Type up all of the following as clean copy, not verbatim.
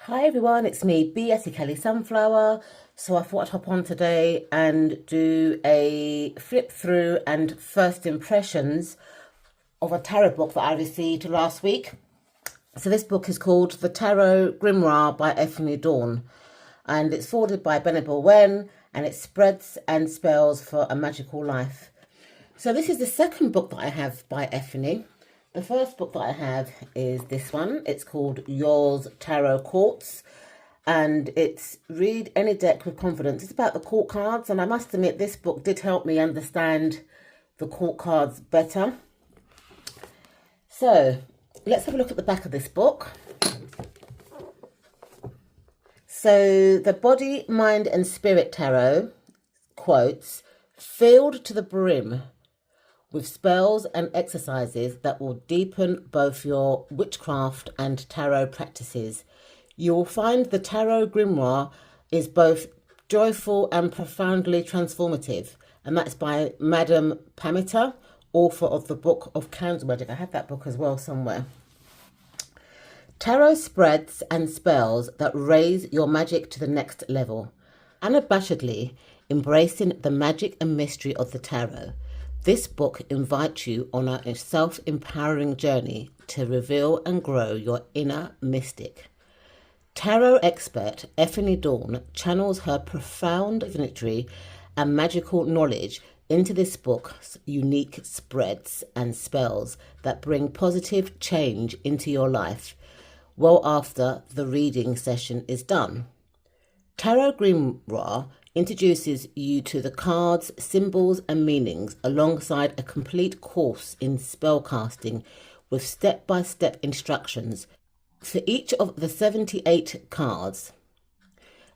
Hi everyone, it's me, B. Kelly Sunflower. So I thought I'd hop on today and do a flip through and first impressions of a tarot book that I received last week. So this book is called The Tarot Grimoire by Ethne Dawn, and it's forwarded by Benable Wen, and it spreads and spells for a magical life. So this is the second book that I have by Ethne. The first book that I have is this one. It's called Yours Tarot Courts, and it's Read Any Deck with Confidence. It's about the court cards, and I must admit this book did help me understand the court cards better. So let's have a look at the back of this book. So the Body, Mind and Spirit Tarot quotes, filled to the brim with spells and exercises that will deepen both your witchcraft and tarot practices. You will find the Tarot Grimoire is both joyful and profoundly transformative. And that's by Madame Pamita, author of the Book of Candle Magic. I have that book as well somewhere. Tarot spreads and spells that raise your magic to the next level. Unabashedly embracing the magic and mystery of the tarot, this book invites you on a self-empowering journey to reveal and grow your inner mystic. Tarot expert Ethne Dawn channels her profound divinatory and magical knowledge into this book's unique spreads and spells that bring positive change into your life well after the reading session is done. Tarot Grimoire introduces you to the cards, symbols and meanings alongside a complete course in spellcasting with step-by-step instructions. For each of the 78 cards,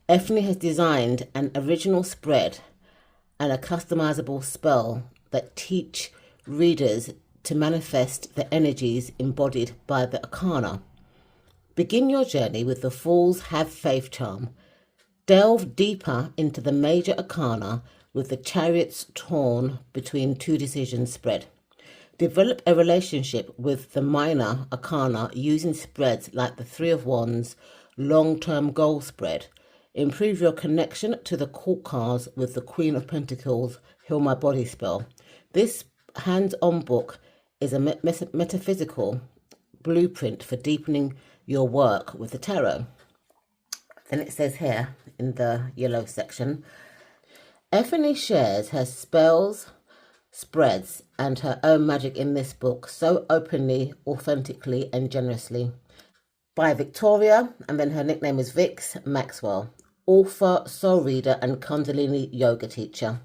Ethne has designed an original spread and a customizable spell that teach readers to manifest the energies embodied by the arcana. Begin your journey with the Fool's Have Faith charm. Delve deeper into the major arcana with the Chariot's torn between two decisions spread. Develop a relationship with the minor arcana using spreads like the Three of Wands long-term goal spread. Improve your connection to the court cards with the Queen of Pentacles Heal My Body spell. This hands-on book is a metaphysical blueprint for deepening your work with the tarot. Then it says here in the yellow section, Ethne shares her spells, spreads and her own magic in this book so openly, authentically and generously. By Victoria, and then her nickname is Vix Maxwell, author, soul reader and Kundalini yoga teacher.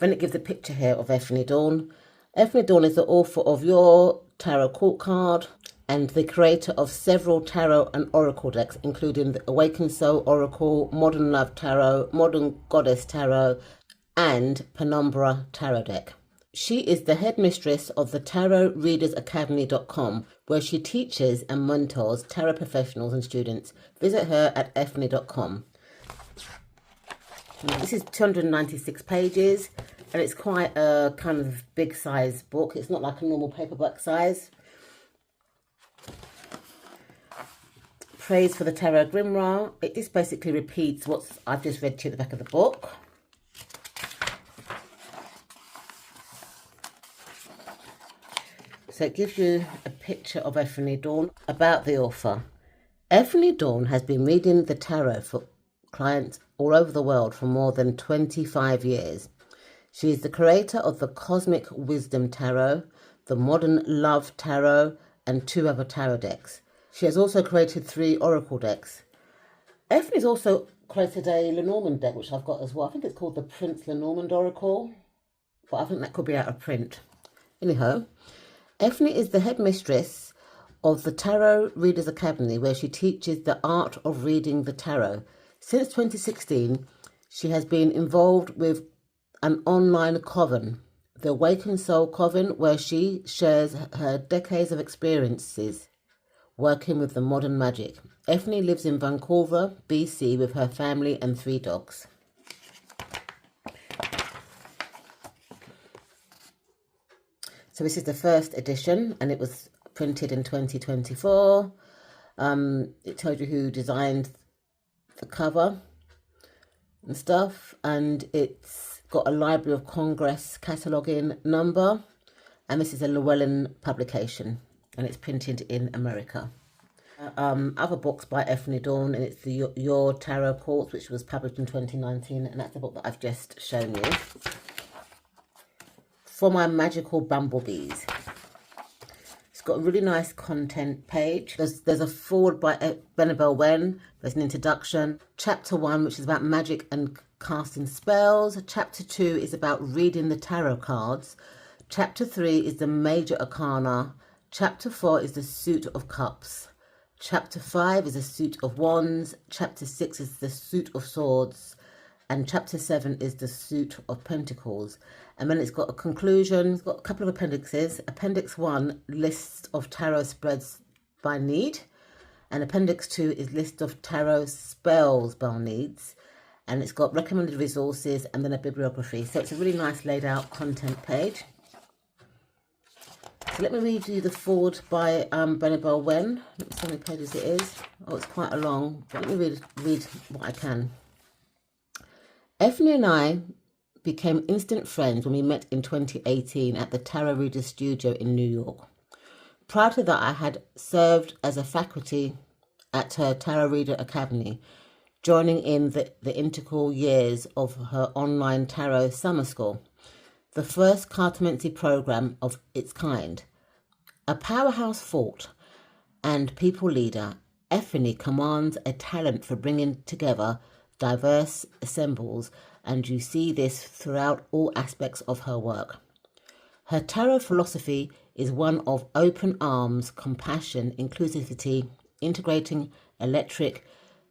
Then it gives a picture here of Ethne Dawn. Ethne Dawn is the author of Your Tarot Court Card and the creator of several tarot and oracle decks, including the Awakened Soul Oracle, Modern Love Tarot, Modern Goddess Tarot, and Penumbra Tarot deck. She is the headmistress of the tarotreadersacademy.com, where she teaches and mentors tarot professionals and students. Visit her at ethne.com. This is 296 pages, and it's quite a kind of big size book. It's not like a normal paperback size. Praise for the Tarot Grimoire. It just basically repeats what I've just read to you at the back of the book. So it gives you a picture of Ethne Dawn. About the author. Ethne Dawn has been reading the tarot for clients all over the world for more than 25 years. She is the creator of the Cosmic Wisdom Tarot, the Modern Love Tarot, and 2 other tarot decks. She has also created 3 oracle decks. Ethne has also created a Lenormand deck, which I've got as well. I think it's called the Prince Lenormand Oracle, but I think that could be out of print. Anyhow, Ethne is the headmistress of the Tarot Readers Academy, where she teaches the art of reading the tarot. Since 2016, she has been involved with an online coven, the Awakened Soul Coven, where she shares her decades of experiences working with the modern magic. Ethne lives in Vancouver, BC with her family and 3 dogs. So this is the first edition and it was printed in 2024. It tells you who designed the cover and stuff, and it's got a Library of Congress cataloguing number, and this is a Llewellyn publication, and it's printed in America. Other books by Ethne Dawn, and it's the Your Tarot Courts, which was published in 2019, and that's the book that I've just shown you. For My Magical Bumblebees. It's got a really nice content page. There's a foreword by Benabel Wen. There's an introduction. Chapter 1, which is about magic and casting spells. Chapter 2 is about reading the tarot cards. Chapter 3 is the Major Arcana. Chapter 4 is the Suit of Cups. Chapter 5 is the Suit of Wands. Chapter 6 is the Suit of Swords. And Chapter 7 is the Suit of Pentacles. And then it's got a conclusion. It's got a couple of appendices. Appendix 1, list of tarot spreads by need. And Appendix 2 is list of tarot spells by needs. And it's got recommended resources and then a bibliography. So it's a really nice laid out content page. So let me read you the foreword by Benabel Wen. Let me see how many pages it is. Oh, it's quite a long, but let me read what I can. Ethne and I became instant friends when we met in 2018 at the Tarot Reader Studio in New York. Prior to that, I had served as a faculty at her Tarot Reader Academy, joining in the integral years of her online tarot summer school, the first cartomancy program of its kind. A powerhouse thought and people leader, Ethne commands a talent for bringing together diverse assembles, and you see this throughout all aspects of her work. Her tarot philosophy is one of open arms, compassion, inclusivity, integrating electric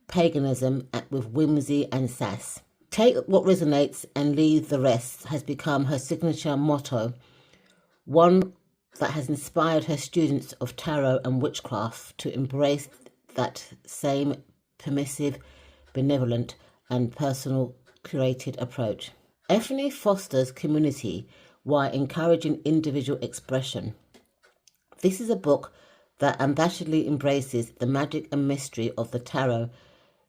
paganism with whimsy and sass. Take what resonates and leave the rest has become her signature motto, one that has inspired her students of tarot and witchcraft to embrace that same permissive, benevolent and personal curated approach. Ethne fosters community while encouraging individual expression. This is a book that unabashedly embraces the magic and mystery of the tarot.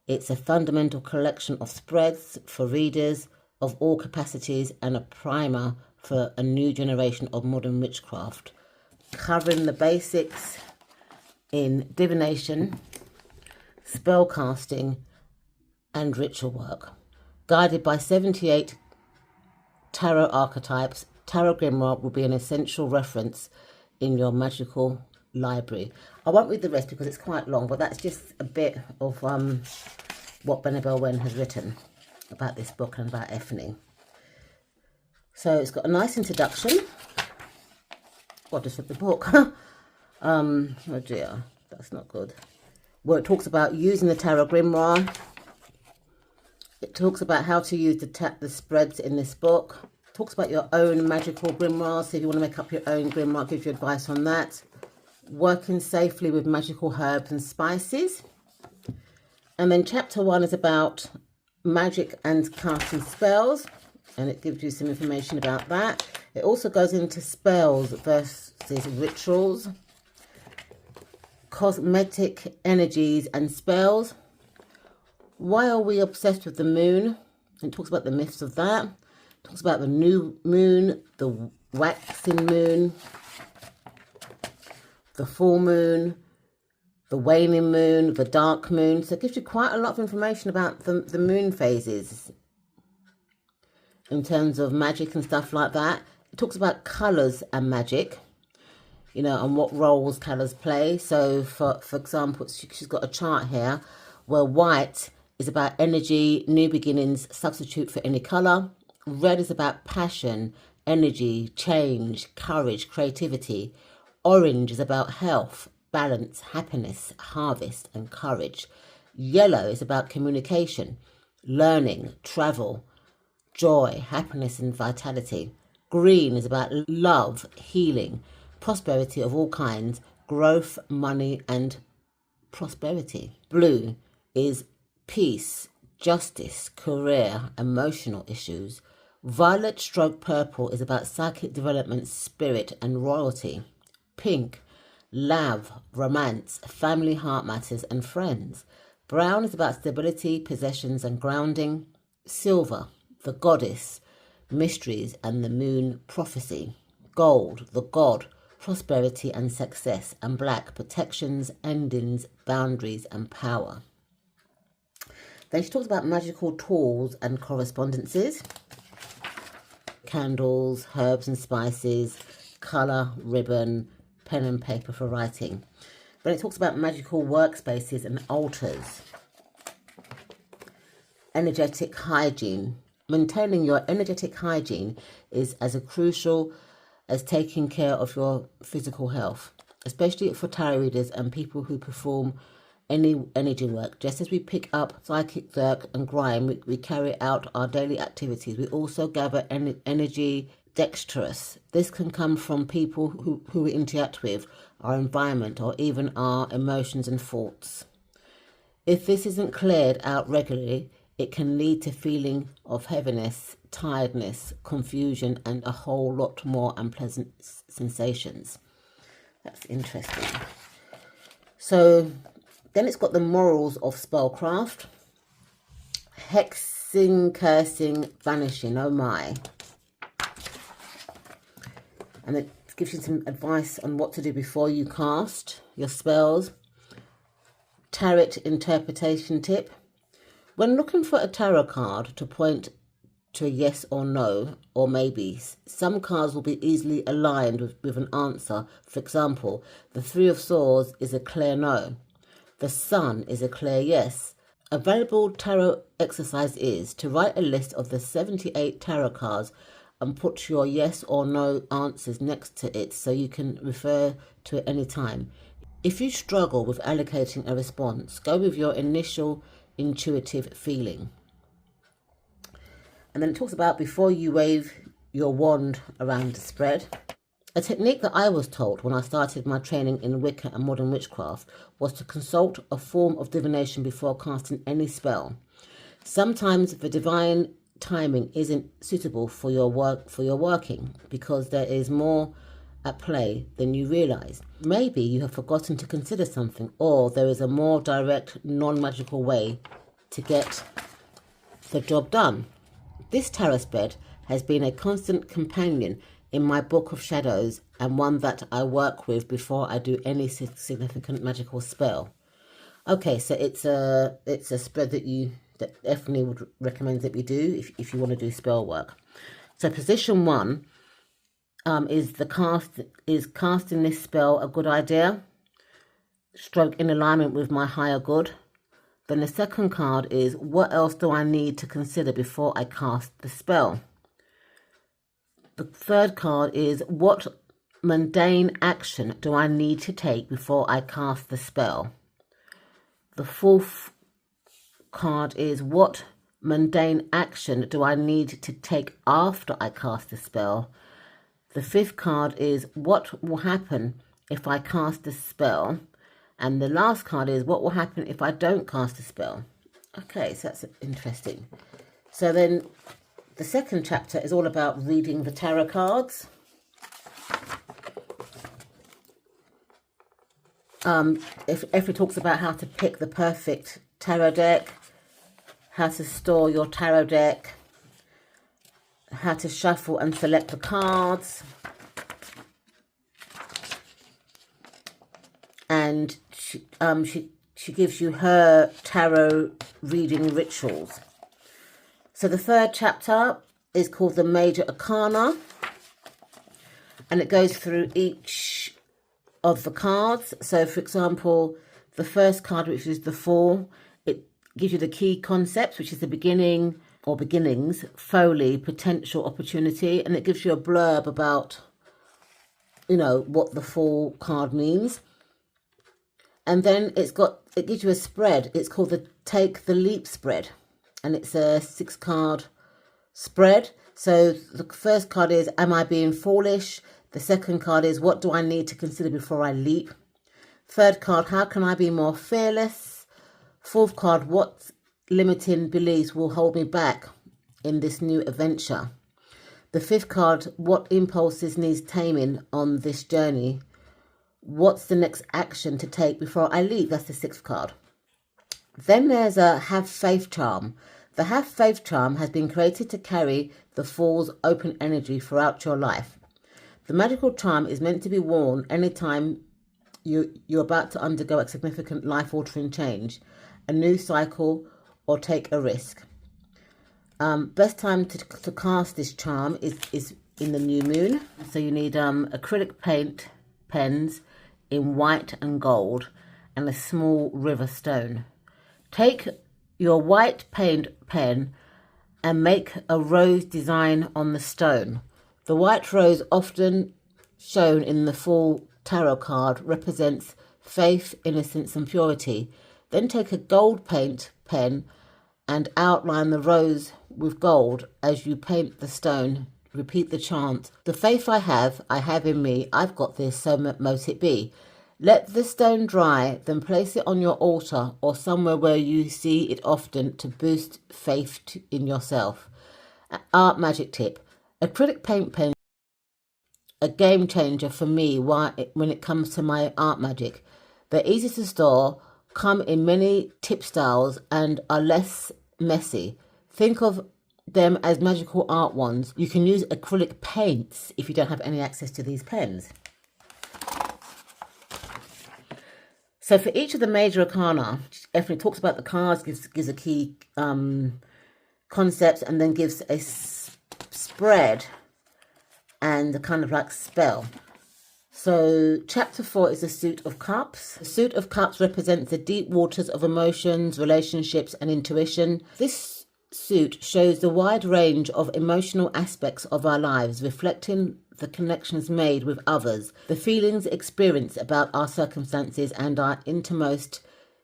It's a fundamental collection of spreads for readers of all capacities and a primer for a new generation of modern witchcraft, covering the basics in divination, spell casting, and ritual work. Guided by 78 tarot archetypes, Tarot Grimoire will be an essential reference in your magical library. I won't read the rest because it's quite long, but that's just a bit of what Benabel Wen has written about this book and about Ethne. So it's got a nice introduction. Well, just read the book. Oh dear, that's not good. Where it talks about using the Tarot Grimoire. It talks about how to use the spreads in this book. It talks about your own magical grimoire. So if you want to make up your own grimoire, it gives you advice on that. Working safely with magical herbs and spices. And then chapter 1 is about magic and casting spells. And it gives you some information about that. It also goes into spells versus rituals, cosmetic energies and spells. Why are we obsessed with the moon? It talks about the myths of that. It talks about the new moon, the waxing moon, the full moon, the waning moon, the dark moon. So it gives you quite a lot of information about the moon phases in terms of magic and stuff like that. It talks about colours and magic, you know, and what roles colours play. So for example, she's got a chart here where white is about energy, new beginnings, substitute for any colour. Red is about passion, energy, change, courage, creativity. Orange is about health, balance, happiness, harvest and courage. Yellow is about communication, learning, travel, joy, happiness and vitality. Green is about love, healing, prosperity of all kinds, growth, money and prosperity. Blue is peace, justice, career, emotional issues. Violet stroke purple is about psychic development, spirit and royalty. Pink, love, romance, family, heart matters, and friends. Brown is about stability, possessions, and grounding. Silver, the goddess, mysteries, and the moon, prophecy. Gold, the god, prosperity and success. And black, protections, endings, boundaries, and power. Then she talks about magical tools and correspondences. Candles, herbs and spices, colour, ribbon, pen and paper for writing. But it talks about magical workspaces and altars. Energetic hygiene. Maintaining your energetic hygiene is as crucial as taking care of your physical health, especially for tarot readers and people who perform any energy work. Just as we pick up psychic work and grime, we carry out our daily activities. We also gather energy dexterous. This can come from people who we interact with, our environment, or even our emotions and thoughts. If this isn't cleared out regularly, it can lead to feeling of heaviness, tiredness, confusion, and a whole lot more unpleasant sensations. That's interesting. So then it's got the morals of spellcraft. Hexing, cursing, vanishing, oh my. And it gives you some advice on what to do before you cast your spells. Tarot interpretation tip. When looking for a tarot card to point to a yes or no, or maybe, some cards will be easily aligned with an answer. For example, the Three of Swords is a clear no. The Sun is a clear yes. A valuable tarot exercise is to write a list of the 78 tarot cards and put your yes or no answers next to it so you can refer to it any time. If you struggle with allocating a response, go with your initial intuitive feeling. And then it talks about before you wave your wand around the spread. A technique that I was taught when I started my training in Wicca and modern witchcraft was to consult a form of divination before casting any spell. Sometimes the divine timing isn't suitable for your working because there is more at play than you realize. Maybe you have forgotten to consider something, or there is a more direct, non-magical way to get the job done. This tarot spread has been a constant companion in my book of shadows and one that I work with before I do any significant magical spell. Okay, so it's a spread that definitely would recommend that we do if you want to do spell work. So position 1 is casting this spell a good idea, stroke in alignment with my higher good. Then the second card is, what else do I need to consider before I cast the spell? The third card is, what mundane action do I need to take before I cast the spell? The fourth card is, what mundane action do I need to take after I cast the spell? The fifth card is, what will happen if I cast the spell? And the last card is, what will happen if I don't cast the spell? Okay, so that's interesting. So then the second chapter is all about reading the tarot cards. Effie talks about how to pick the perfect tarot deck, how to store your tarot deck, how to shuffle and select the cards, and she gives you her tarot reading rituals. So the third chapter is called the Major Arcana, and it goes through each of the cards. So for example, the first card, which is the Four, it gives you the key concepts, which is the beginning or beginnings, folly, potential, opportunity, and it gives you a blurb about, what the Four card means. And then it gives you a spread. It's called the Take the Leap spread, and it's a 6-card spread. So the first card is, am I being foolish? The second card is, what do I need to consider before I leap? Third card, how can I be more fearless? Fourth card, what limiting beliefs will hold me back in this new adventure? The fifth card, what impulses needs taming on this journey? What's the next action to take before I leave? That's the 6th card. Then there's a Have Faith charm. The Have Faith charm has been created to carry the Fool's open energy throughout your life. The magical charm is meant to be worn anytime you're about to undergo a significant life-altering change, a new cycle, or take a risk. Best time to cast this charm is in the new moon. So you need acrylic paint pens in white and gold and a small river stone. Take your white paint pen and make a rose design on the stone. The white rose, often shown in the full tarot card, represents faith, innocence and purity. Then take a gold paint pen and outline the rose with gold as you paint the stone. Repeat the chant, the faith I have in me, I've got this, so mote it be. Let the stone dry, then place it on your altar or somewhere where you see it often to boost faith in yourself. Art magic tip. Acrylic paint pen, a game changer for me when it comes to my art magic. They're easy to store, come in many tip styles and are less messy. Think of them as magical art wands. You can use acrylic paints if you don't have any access to these pens. So for each of the major arcana, Effie talks about the cards, gives a key concept, and then gives a spread and a kind of like spell. So chapter 4 is the Suit of Cups. The Suit of Cups represents the deep waters of emotions, relationships and intuition. This suit shows the wide range of emotional aspects of our lives, reflecting the connections made with others, the feelings experienced about our circumstances and our innermost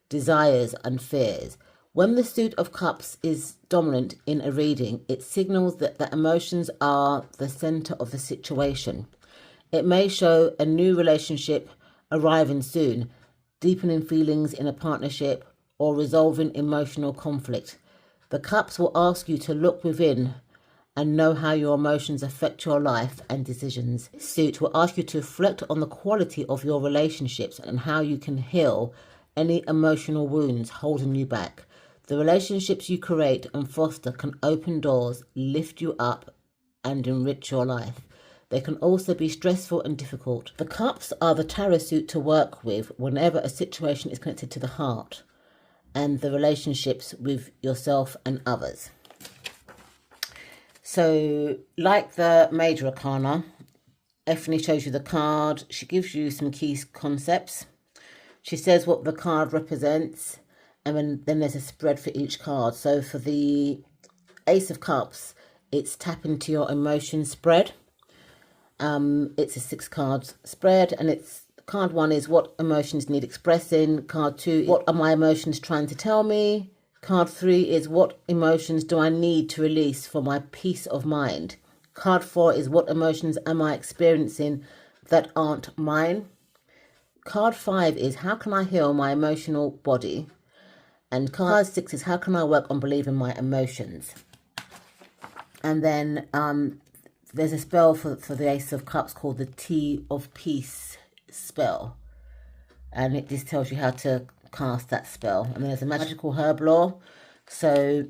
desires and fears. When the Suit of Cups is dominant in a reading, it signals that the emotions are the center of the situation. It may show a new relationship arriving soon, deepening feelings in a partnership, or resolving emotional conflict. The cups will ask you to look within and know how your emotions affect your life and decisions. This suit will ask you to reflect on the quality of your relationships and how you can heal any emotional wounds holding you back. The relationships you create and foster can open doors, lift you up, and enrich your life. They can also be stressful and difficult. The cups are the tarot suit to work with whenever a situation is connected to the heart and the relationships with yourself and others. So, like the major arcana, Effie shows you the card. She gives you some key concepts. She says what the card represents, and then there's a spread for each card. So for the Ace of Cups, it's tap into your emotions spread. It's a 6 card spread, and it's card 1 is what emotions need expressing. Card 2, what are my emotions trying to tell me? Card 3 is what emotions do I need to release for my peace of mind? Card 4 is what emotions am I experiencing that aren't mine? Card 5 is how can I heal my emotional body? And card 6 is how can I work on believing my emotions? And then there's a spell for the Ace of Cups called the Tea of Peace spell. And it just tells you how to cast that spell. And then there's a magical herb lore. So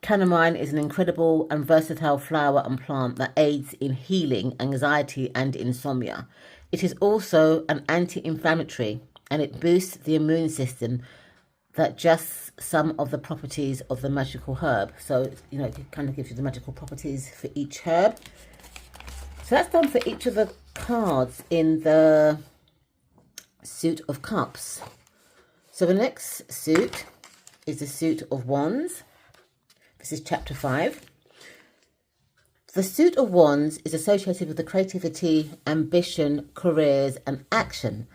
chamomile is an incredible and versatile flower and plant that aids in healing anxiety and insomnia. It is also an anti-inflammatory, and it boosts the immune system. That just some of the properties of the magical herb. So, it kind of gives you the magical properties for each herb. So that's done for each of the cards in the Suit of Cups. So the next suit is the Suit of Wands. This is chapter 5. The Suit of Wands is associated with the creativity, ambition, careers, and action.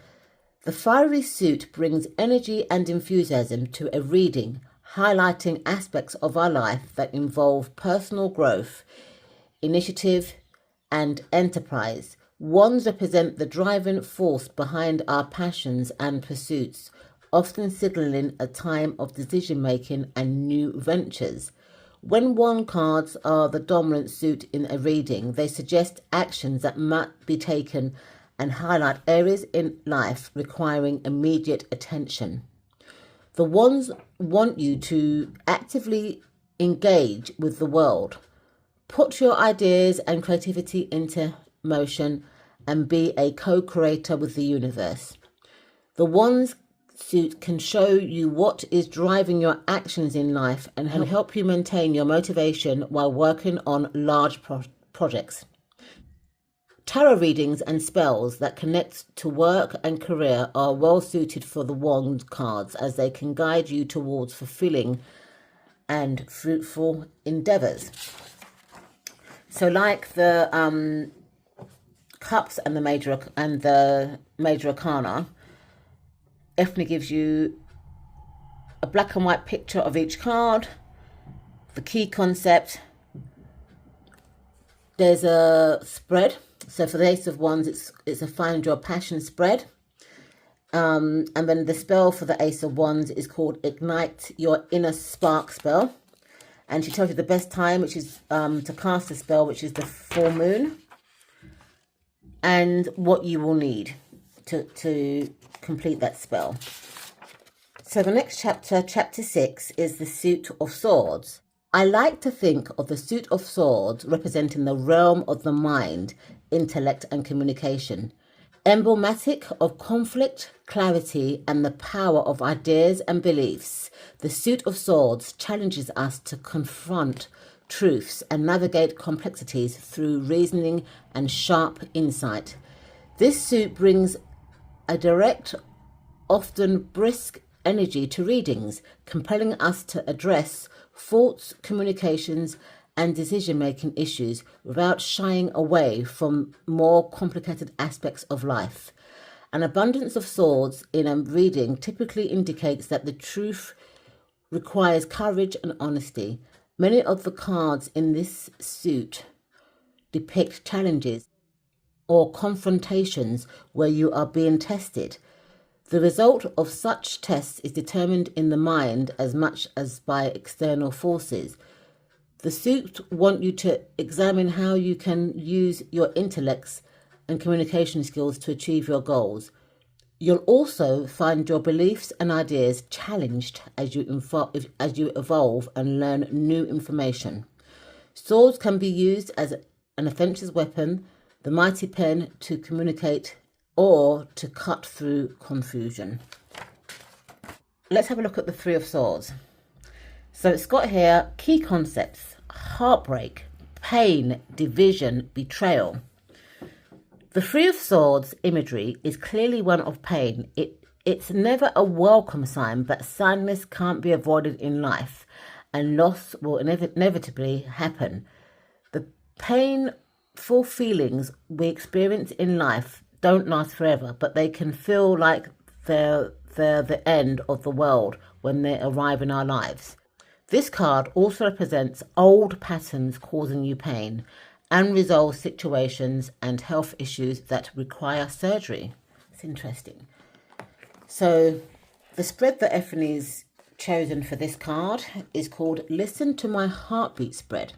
The fiery suit brings energy and enthusiasm to a reading, highlighting aspects of our life that involve personal growth, initiative, and enterprise. Wands represent the driving force behind our passions and pursuits, often signaling a time of decision-making and new ventures. When wand cards are the dominant suit in a reading, they suggest actions that might be taken and highlight areas in life requiring immediate attention. The wands want you to actively engage with the world. Put your ideas and creativity into motion and be a co-creator with the universe. The wands suit can show you what is driving your actions in life and help you maintain your motivation while working on large projects. Tarot readings and spells that connect to work and career are well suited for the wand cards, as they can guide you towards fulfilling and fruitful endeavors. So like the cups and the major arcana, Ethne gives you a black and white picture of each card, the key concept. There's a spread. So for the Ace of Wands, it's a Find Your Passion spread. And then the spell for the Ace of Wands is called Ignite Your Inner Spark spell. And she tells you the best time, which is to cast the spell, which is the full moon. And what you will need to complete that spell. So the next chapter, chapter 6, is the Suit of Swords. I like to think of the Suit of Swords representing the realm of the mind, intellect and communication. Emblematic of conflict, clarity and the power of ideas and beliefs, the Suit of Swords challenges us to confront truths and navigate complexities through reasoning and sharp insight. This suit brings a direct, often brisk energy to readings, compelling us to address thoughts, communications and decision-making issues without shying away from more complicated aspects of life. An abundance of swords in a reading typically indicates that the truth requires courage and honesty. Many of the cards in this suit depict challenges or confrontations where you are being tested. The result of such tests is determined in the mind as much as by external forces. The suit want you to examine how you can use your intellects and communication skills to achieve your goals. You'll also find your beliefs and ideas challenged as you evolve and learn new information. Swords can be used as an offensive weapon, the mighty pen to communicate or to cut through confusion. Let's have a look at the Three of Swords. So it's got here key concepts: heartbreak, pain, division, betrayal. The Three of Swords imagery is clearly one of pain. It's never a welcome sign, but sadness can't be avoided in life and loss will inevitably happen. The painful feelings we experience in life don't last forever, but they can feel like they're the end of the world when they arrive in our lives. This card also represents old patterns causing you pain, unresolved situations and health issues that require surgery. It's interesting. So the spread that Ephanie's chosen for this card is called Listen to My Heartbeat spread.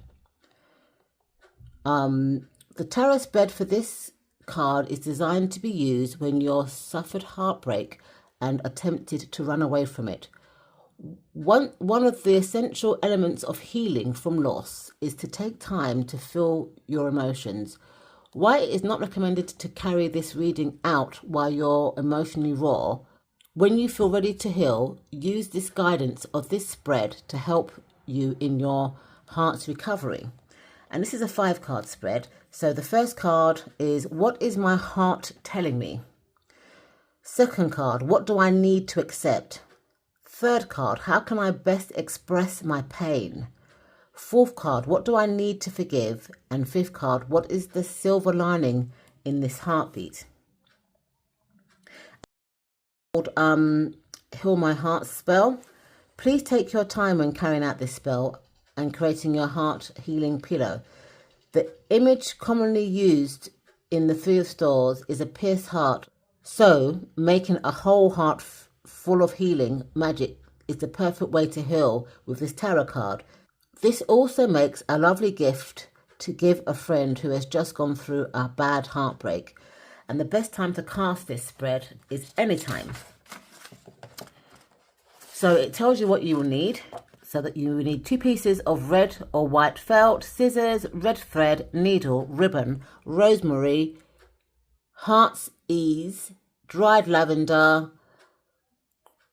The tarot spread for this card is designed to be used when you're suffered heartbreak and attempted to run away from it. One of the essential elements of healing from loss is to take time to feel your emotions. While it is not recommended to carry this reading out while you're emotionally raw, when you feel ready to heal, use this guidance of this spread to help you in your heart's recovery. And this is a 5-card spread. So the first card is, what is my heart telling me? Second card, what do I need to accept? Third card, how can I best express my pain? Fourth card, what do I need to forgive? And fifth card, what is the silver lining in this heartbeat? Heal My Heart spell. Please take your time when carrying out this spell and creating your heart healing pillow. The image commonly used in the Three of Swords is a pierced heart. So making a whole heart full of healing magic is the perfect way to heal with this tarot card. This also makes a lovely gift to give a friend who has just gone through a bad heartbreak. And the best time to cast this spread is anytime. So it tells you what you will need. So that you need 2 pieces of red or white felt, scissors, red thread, needle, ribbon, rosemary, heart's ease, dried lavender,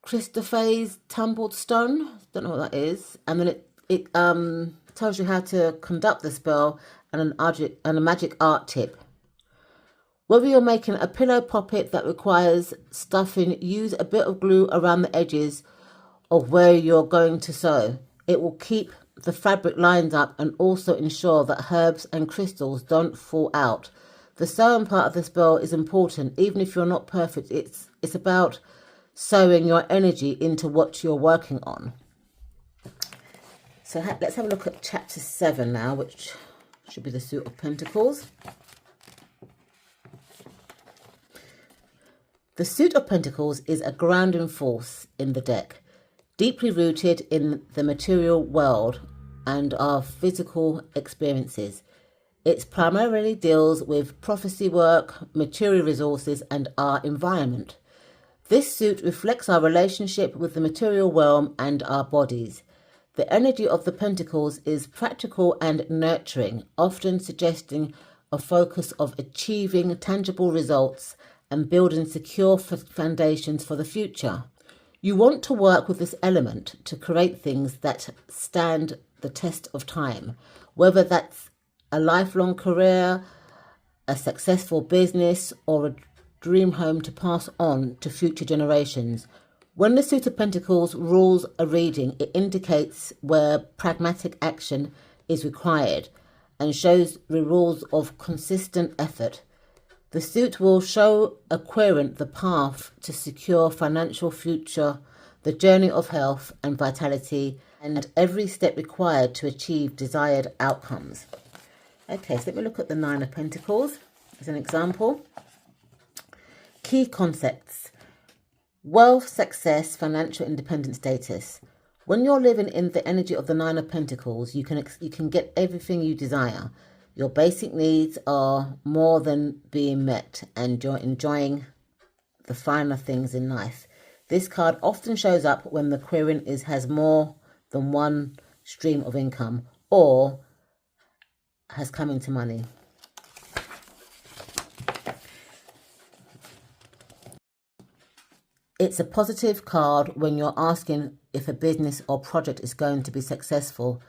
Christophase tumbled stone. Don't know what that is. And then it tells you how to conduct the spell and a magic art tip. Whether you're making a pillow poppet that requires stuffing, use a bit of glue around the edges of where you're going to sew. It will keep the fabric lined up and also ensure that herbs and crystals don't fall out. The sewing part of the spell is important, even if you're not perfect. It's about sewing your energy into what you're working on. So let's have a look at chapter 7 now, which should be the Suit of Pentacles. The Suit of Pentacles is a grounding force in the deck, deeply rooted in the material world and our physical experiences. It primarily deals with prophecy work, material resources, and our environment. This suit reflects our relationship with the material realm and our bodies. The energy of the Pentacles is practical and nurturing, often suggesting a focus of achieving tangible results and building secure foundations for the future. You want to work with this element to create things that stand the test of time, whether that's a lifelong career, a successful business, or a dream home to pass on to future generations. When the Suit of Pentacles rules a reading, it indicates where pragmatic action is required and shows the rules of consistent effort. The suit will show a querent the path to secure financial future, the journey of health and vitality, and every step required to achieve desired outcomes. Okay, so let me look at the Nine of Pentacles as an example. Key concepts: wealth, success, financial independent status. When you're living in the energy of the Nine of Pentacles, you can get everything you desire. Your basic needs are more than being met, and you're enjoying the finer things in life. This card often shows up when the querent has more than one stream of income or has come into money. It's a positive card when you're asking if a business or project is going to be successful,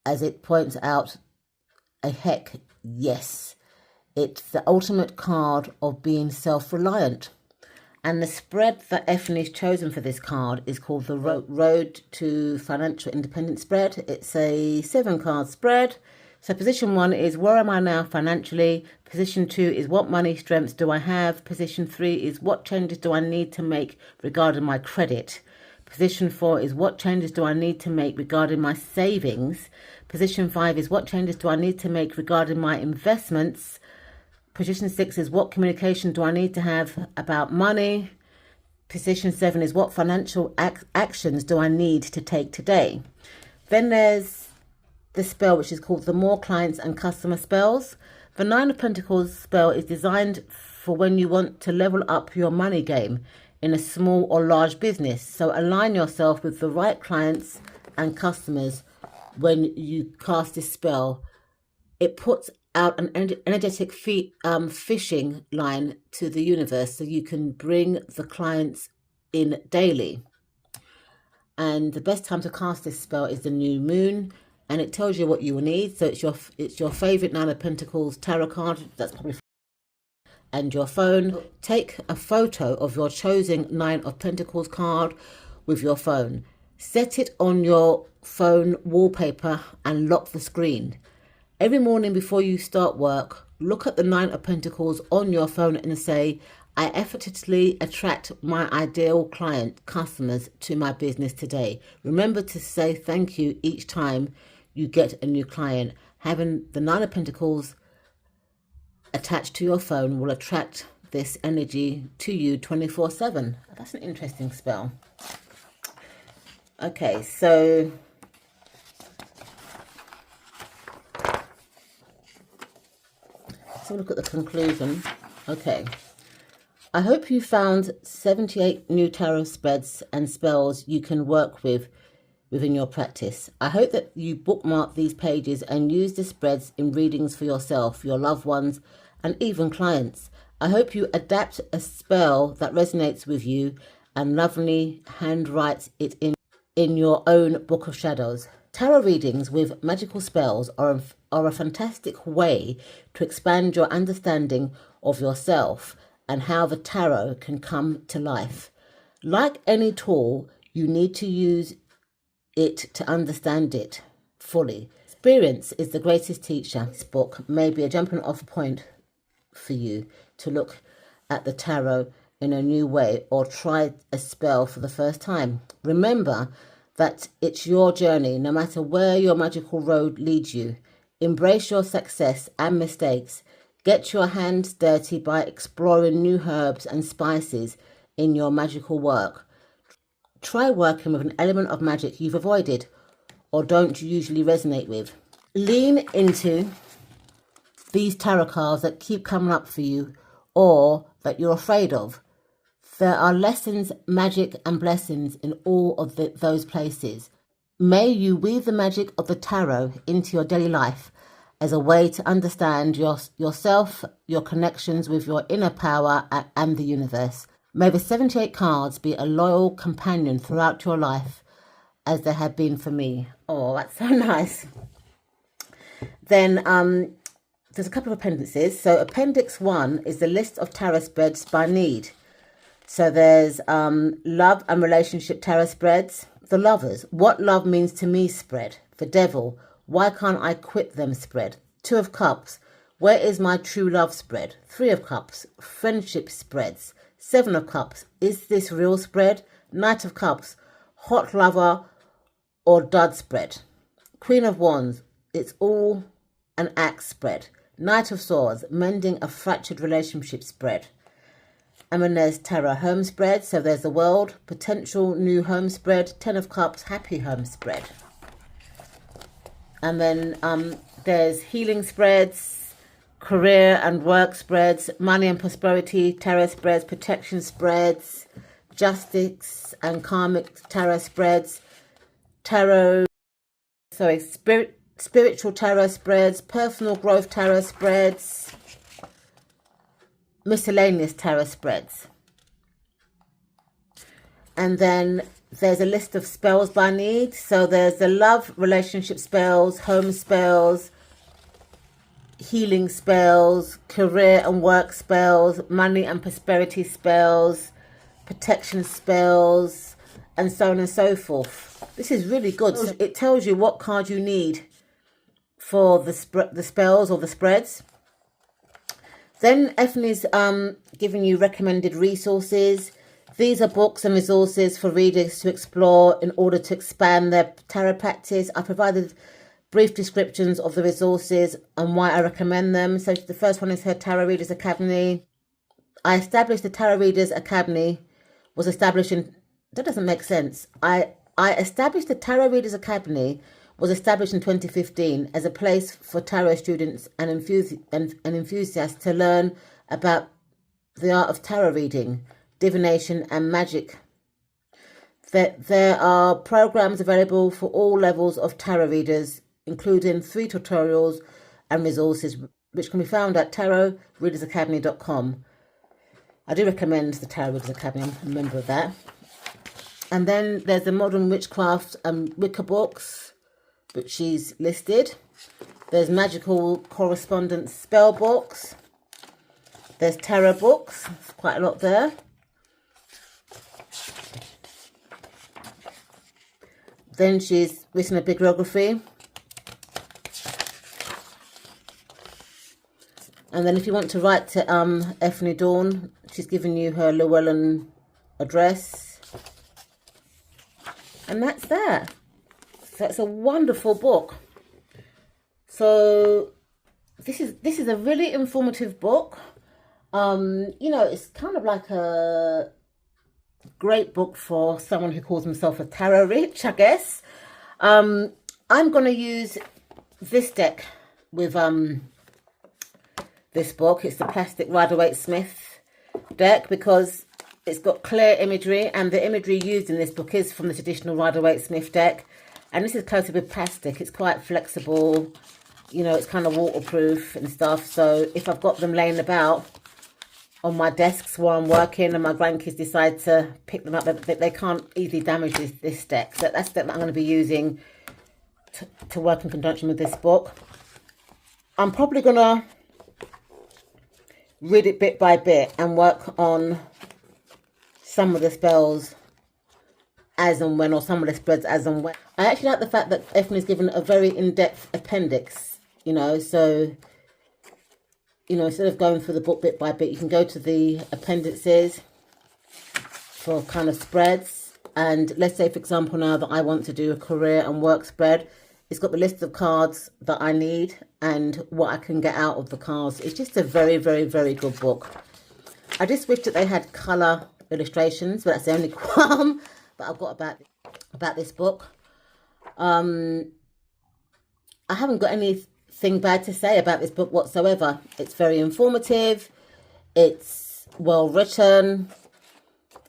as it points out a heck yes. It's the ultimate card of being self-reliant. And the spread that Effie's chosen for this card is called the Road to Financial Independence spread. It's a 7-card spread. So position 1 is where am I now financially? Position 2 is what money strengths do I have? Position 3 is what changes do I need to make regarding my credit? Position 4 is what changes do I need to make regarding my savings? Position 5 is what changes do I need to make regarding my investments? Position 6 is what communication do I need to have about money? Position 7 is what financial actions do I need to take today? Then there's the spell, which is called the More Clients and Customer Spells. The Nine of Pentacles spell is designed for when you want to level up your money game in a small or large business. So align yourself with the right clients and customers when you cast this spell. It puts out an energetic fishing line to the universe so you can bring the clients in daily. And the best time to cast this spell is the new moon, and it tells you what you will need. So it's your favorite Nine of Pentacles tarot card. That's probably, and your phone. Take a photo of your chosen Nine of Pentacles card with your phone. Set it on your phone wallpaper and lock the screen. Every morning before you start work, look at the Nine of Pentacles on your phone and say, I effortlessly attract my ideal customers to my business today. Remember to say thank you each time you get a new client. Having the Nine of Pentacles attached to your phone will attract this energy to you 24/7. That's an interesting spell. Okay, so let's have a look at the conclusion. Okay. I hope you found 78 new tarot spreads and spells you can work with within your practice. I hope that you bookmark these pages and use the spreads in readings for yourself, your loved ones, and even clients. I hope you adapt a spell that resonates with you and lovingly handwrite it in your own book of shadows. Tarot readings with magical spells are a fantastic way to expand your understanding of yourself and how the tarot can come to life. Like any tool, you need to use it to understand it fully. Experience is the greatest teacher. This book may be a jumping off point for you to look at the tarot in a new way or try a spell for the first time. Remember that it's your journey, no matter where your magical road leads you. Embrace your success and mistakes. Get your hands dirty by exploring new herbs and spices in your magical work. Try working with an element of magic you've avoided or don't usually resonate with. Lean into these tarot cards that keep coming up for you or that you're afraid of. There are lessons, magic, and blessings in all of those places. May you weave the magic of the tarot into your daily life as a way to understand yourself, your connections with your inner power and the universe. May the 78 cards be a loyal companion throughout your life as they have been for me. Oh, that's so nice. Then there's a couple of appendices. So Appendix 1 is the list of tarot spreads by need. So there's love and relationship tarot spreads. The Lovers, what love means to me spread. The Devil, why can't I quit them spread. Two of Cups, where is my true love spread. Three of Cups, friendship spreads. Seven of Cups, is this real spread. Knight of Cups, hot lover or dud spread. Queen of Wands, it's all an axe spread. Knight of Swords, mending a fractured relationship spread. And then there's Tarot home spread. So there's the World, potential new home spread. Ten of Cups, happy home spread. And then there's healing spreads, career and work spreads, money and prosperity tarot spreads, protection spreads, justice and karmic tarot spreads, spiritual tarot spreads, personal growth tarot spreads, miscellaneous tarot spreads. And then there's a list of spells by need. So there's the love, relationship spells, home spells, healing spells, career and work spells, money and prosperity spells, protection spells, and so on and so forth. This is really good. It tells you what card you need for the spells or the spreads. Then Ethne's giving you recommended resources. These are books and resources for readers to explore in order to expand their tarot practice. I provided brief descriptions of the resources and why I recommend them. So the first one is her Tarot Readers Academy. I established the Tarot Readers Academy, was established in... That doesn't make sense. I established the Tarot Readers Academy, was established in 2015 as a place for tarot students and enthusiasts to learn about the art of tarot reading, divination and magic. There are programs available for all levels of tarot readers, including free tutorials and resources, which can be found at tarotreadersacademy.com. I do recommend the Tarot Readers Academy, I'm a member of that. And then there's the Modern Witchcraft and Wicca books, which she's listed. There's Magical Correspondence spell books. There's tarot books, quite a lot there. Then she's written a bibliography. And then if you want to write to Ethne Dawn, she's given you her Llewellyn address. And that's that. So it's a wonderful book. So this is a really informative book. You know, it's kind of like a great book for someone who calls himself a tarot rich, I guess. I'm going to use this deck with this book. It's the plastic Rider-Waite-Smith deck because it's got clear imagery, and the imagery used in this book is from the traditional Rider-Waite-Smith deck. And this is coated with plastic. It's quite flexible, you know, it's kind of waterproof and stuff. So if I've got them laying about on my desks while I'm working and my grandkids decide to pick them up, they can't easily damage this deck. So that's the deck that I'm going to be using to work in conjunction with this book. I'm probably going to read it bit by bit and work on some of the spells as and when, or some of the spreads as and when. I actually like the fact that Evelyn is given a very in-depth appendix, you know, so, you know, instead of going through the book bit by bit, you can go to the appendices for kind of spreads. And let's say, for example, now that I want to do a career and work spread, it's got the list of cards that I need and what I can get out of the cards. It's just a very, very, very good book. I just wish that they had colour illustrations, but that's the only qualm that I've got about this book. I haven't got anything bad to say about this book whatsoever. It's very informative, it's well written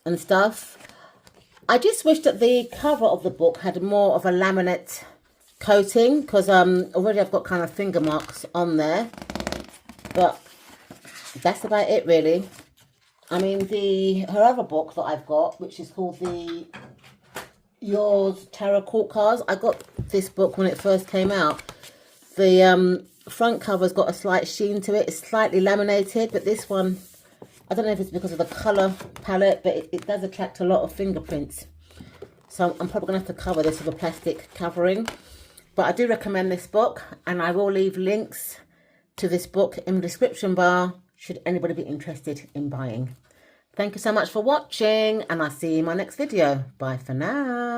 and stuff. I just wish that the cover of the book had more of a laminate coating, because already I've got kind of finger marks on there, but that's about it really. I mean, her other book that I've got, which is called the Yours Tarot Court Cards. I got this book when it first came out. The front cover's got a slight sheen to it. It's slightly laminated, but this one, I don't know if it's because of the colour palette, but it does attract a lot of fingerprints. So I'm probably going to have to cover this with a plastic covering. But I do recommend this book, and I will leave links to this book in the description bar should anybody be interested in buying. Thank you so much for watching, and I'll see you in my next video. Bye for now.